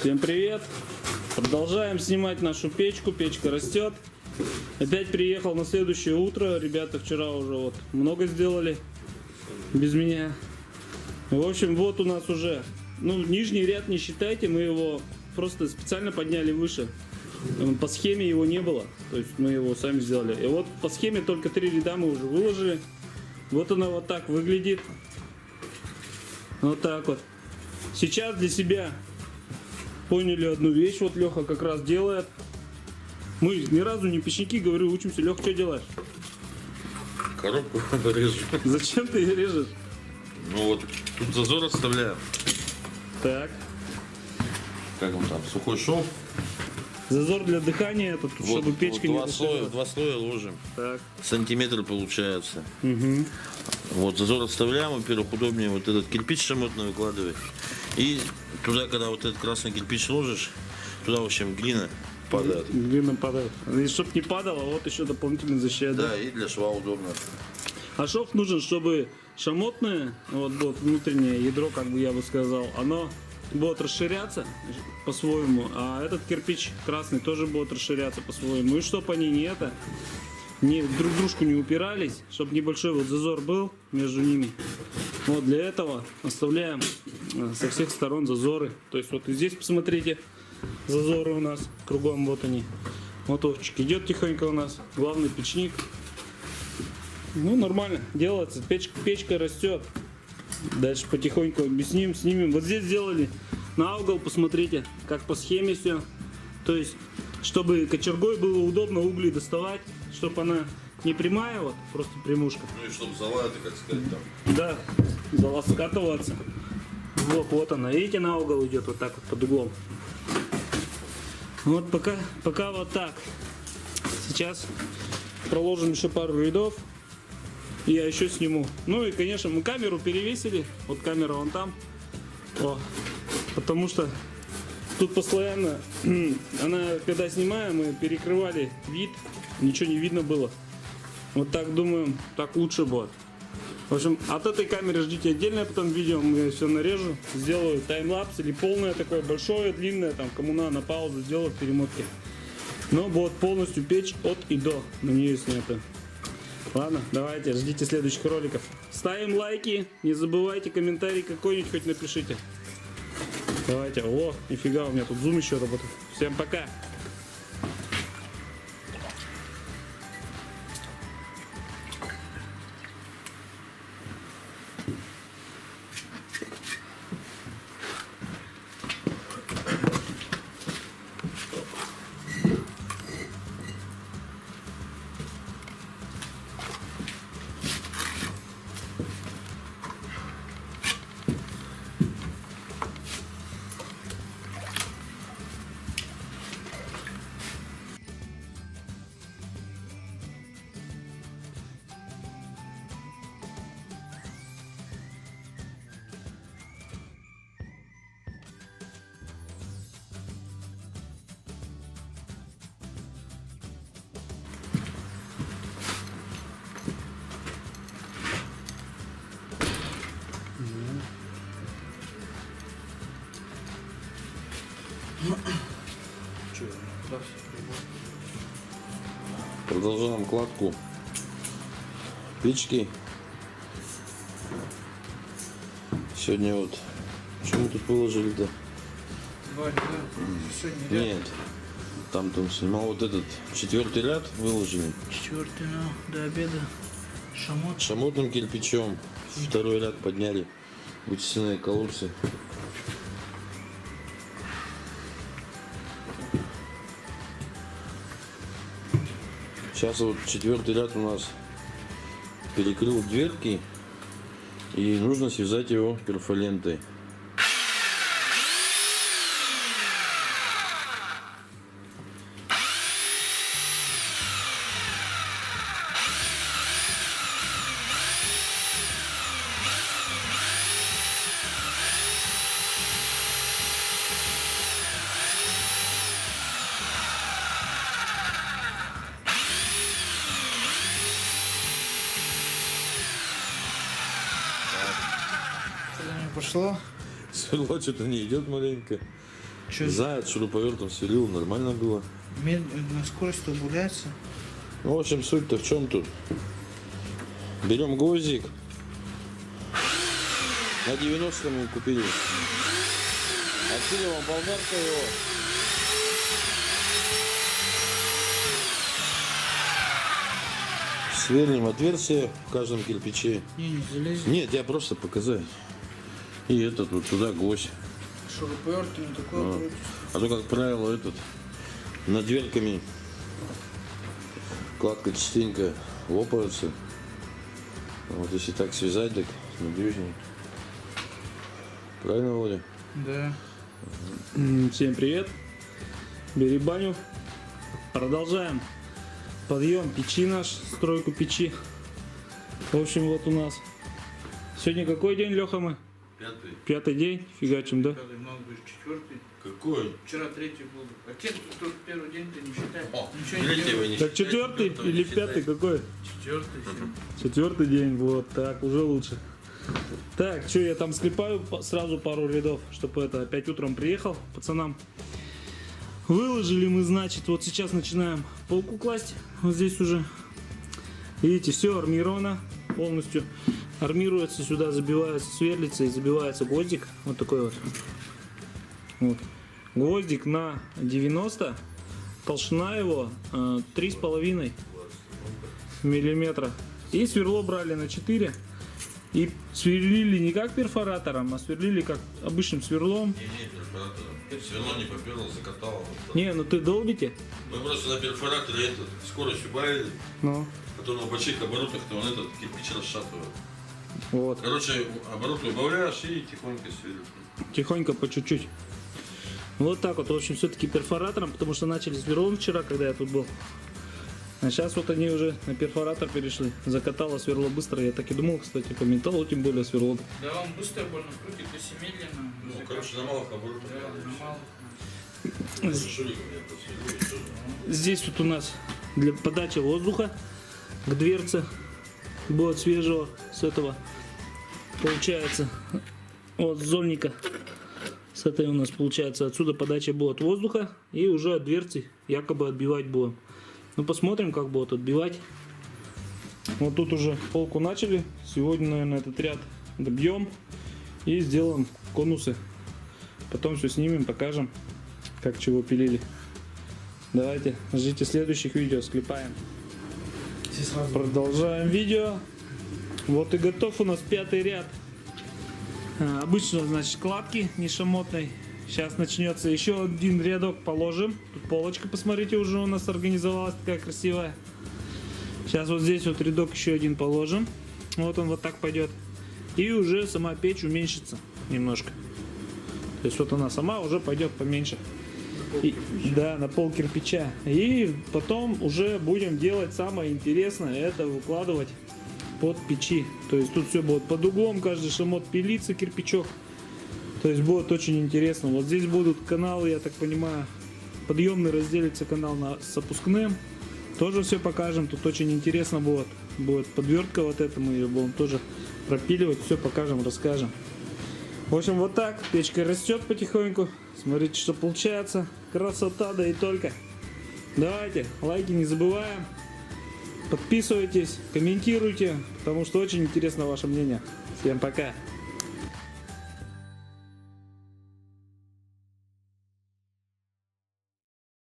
Всем привет! Продолжаем снимать нашу печку. Печка растет. Опять приехал на следующее утро. Ребята вчера уже вот много сделали без меня. В общем, вот у нас уже, нижний ряд не считайте, мы его просто специально подняли выше. По схеме его не было, то есть мы его сами сделали. И вот по схеме только 3 ряда мы уже выложили. Вот она вот так выглядит. Вот так вот. Сейчас для себя поняли одну вещь, вот Леха как раз делает. Мы ни разу не печники, говорю, учимся. Леха, что делаешь? Коробку режу. Зачем ты ее режешь? Ну вот, тут зазор оставляю. Так. Как он там, сухой шов. Зазор для дыхания, это тут, Вот, чтобы печка не вот дышала. два слоя ложим. Так. Сантиметр получается. Угу. Вот зазор оставляем, во-первых, удобнее вот этот кирпич шамотный выкладывать. И туда, когда вот этот красный кирпич ложишь, туда, в общем, глина падает. Глина падает. И чтоб не падало, вот еще дополнительно защищает. Да, и для шва удобно. А шов нужен, чтобы шамотное, вот внутреннее ядро, как бы я бы сказал, оно будет расширяться по-своему, а этот кирпич красный тоже будет расширяться по-своему. И чтобы они не друг в дружку не упирались, чтобы небольшой вот зазор был между ними. Вот для этого оставляем со всех сторон зазоры. То есть вот и здесь посмотрите, зазоры у нас кругом, вот они. Мотовчик идет тихонько у нас, главный печник. Ну нормально, делается, печка растет. Дальше потихоньку объясним, снимем. Вот здесь сделали на угол, посмотрите, как по схеме все. То есть, чтобы кочергой было удобно угли доставать, чтобы она не прямая, вот, просто прямушка. Ну и чтобы зола, это, как сказать, там. Да, зала скатываться. Вот она, видите, на угол идет вот так вот под углом. Вот пока вот так. Сейчас проложим еще пару рядов. И я еще сниму. Ну и, конечно, мы камеру перевесили. Вот камера вон там. О, потому что тут постоянно, она, когда снимаем, мы перекрывали вид. Ничего не видно было. Вот так думаем, так лучше будет. В общем, от этой камеры ждите отдельное потом видео. Мы все нарежу. Сделаю таймлапс или полное такое большое, длинное. Там кому на паузу сделаю перемотки. Но будет полностью печь от и до. На нее снято. Ладно, давайте, ждите следующих роликов. Ставим лайки, не забывайте комментарий какой-нибудь хоть напишите. Давайте, о, нифига, у меня тут зум еще работает. Всем пока! Продолжаем кладку печки. Сегодня вот, что мы тут выложили-то? Нет, там снимал вот этот 4-й ряд выложили. 4-й, до обеда. Шамот. Шамотным кирпичом. 2-й ряд подняли. Вытесанные колодцы. Сейчас вот 4-й ряд у нас перекрыл дверки, и нужно связать его перфолентой. Пошло. Сверло что-то не идет маленько. Чё, Заяц шуруповертом сверлил, нормально было. на скорость убавляется? Ну, в общем, суть-то в чем тут? Берем гвоздик. На 90 мы купили. Откидываем болгаркой его. Сверлим отверстие в каждом кирпиче. Не залезет. Нет, я просто показать. И этот вот туда гвоздь. Шуруповертом такое будет. А то, как правило, этот над дверками кладка частенько лопается. Вот если так связать, так надежнее. Правильно, Володя? Да. Всем привет. Бери баню. Продолжаем подъем печи наш, стройку печи. В общем, вот у нас. Сегодня какой день, Леха, мы? Пятый день. Фигачим, да? Пятый, много будет, четвертый. Какой? Вчера третий был. А тут первый день ты не считай. О, Ничего не третьего делай. не Так считай, четвертый четвертого или не считай. пятый какой? Четвертый. Четвертый день, вот так, уже лучше. Так, что я там склепаю сразу пару рядов, чтобы это опять утром приехал пацанам. Выложили мы, значит, вот сейчас начинаем полку класть. Вот здесь уже. Видите, все армировано полностью. Армируется, сюда забивается, сверлится и забивается гвоздик. Вот такой вот. Гвоздик на 90. Толщина его 3,5 миллиметра. И сверло брали на 4. И сверлили не как перфоратором, а сверлили как обычным сверлом. Не, перфоратором. Сверло не поперло, закатало. Не, ну ты долбите. Мы просто на перфораторе этот скорость убавили, Ну, потом на больших оборотах-то он этот кирпич расшатывает. вот. Короче, обороты убавляешь и тихонько сверлишь. Тихонько, по чуть-чуть. Вот так вот, в общем, все-таки перфоратором, потому что начали сверлом вчера, когда я тут был. А сейчас вот они уже на перфоратор перешли. Закатало сверло быстро. Я так и думал, кстати, по металлу, тем более сверло. Да, он быстро больно крутит, если медленно. Ну, короче, на малых оборотах. Да, на малых. Шуриком я посверлю и тоже. Здесь вот у нас для подачи воздуха к дверце будет свежего с этого. Получается, вот с зольника. С этой у нас получается отсюда подача будет воздуха. И уже от дверцы якобы отбивать будем. Ну, посмотрим, как будут отбивать. Вот тут уже полку начали. Сегодня, наверное, этот ряд добьем и сделаем конусы. Потом все снимем, покажем, как чего пилили. Давайте, ждите следующих видео, склепаем. Продолжаем видео. Вот и готов у нас пятый ряд. Обычно, значит, кладки не шамотной. Сейчас начнется еще один рядок, положим. Тут полочка, посмотрите, уже у нас организовалась такая красивая. Сейчас вот здесь вот рядок еще один положим. Вот он вот так пойдет. И уже сама печь уменьшится немножко. То есть вот она сама уже пойдет поменьше. Да, на пол кирпича. И потом уже будем делать самое интересное, это выкладывать под печи. То есть тут все будет под углом, каждый шамот пилится, кирпичок. То есть будет очень интересно. Вот здесь будут каналы, я так понимаю, подъемный разделится канал с опускным. Тоже все покажем. Тут очень интересно будет. Будет подвертка вот эта, мы ее будем тоже пропиливать. Все покажем, расскажем. В общем, вот так. Печка растет потихоньку. Смотрите, что получается. Красота, да и только. Давайте, лайки не забываем. Подписывайтесь, комментируйте, потому что очень интересно ваше мнение. Всем пока.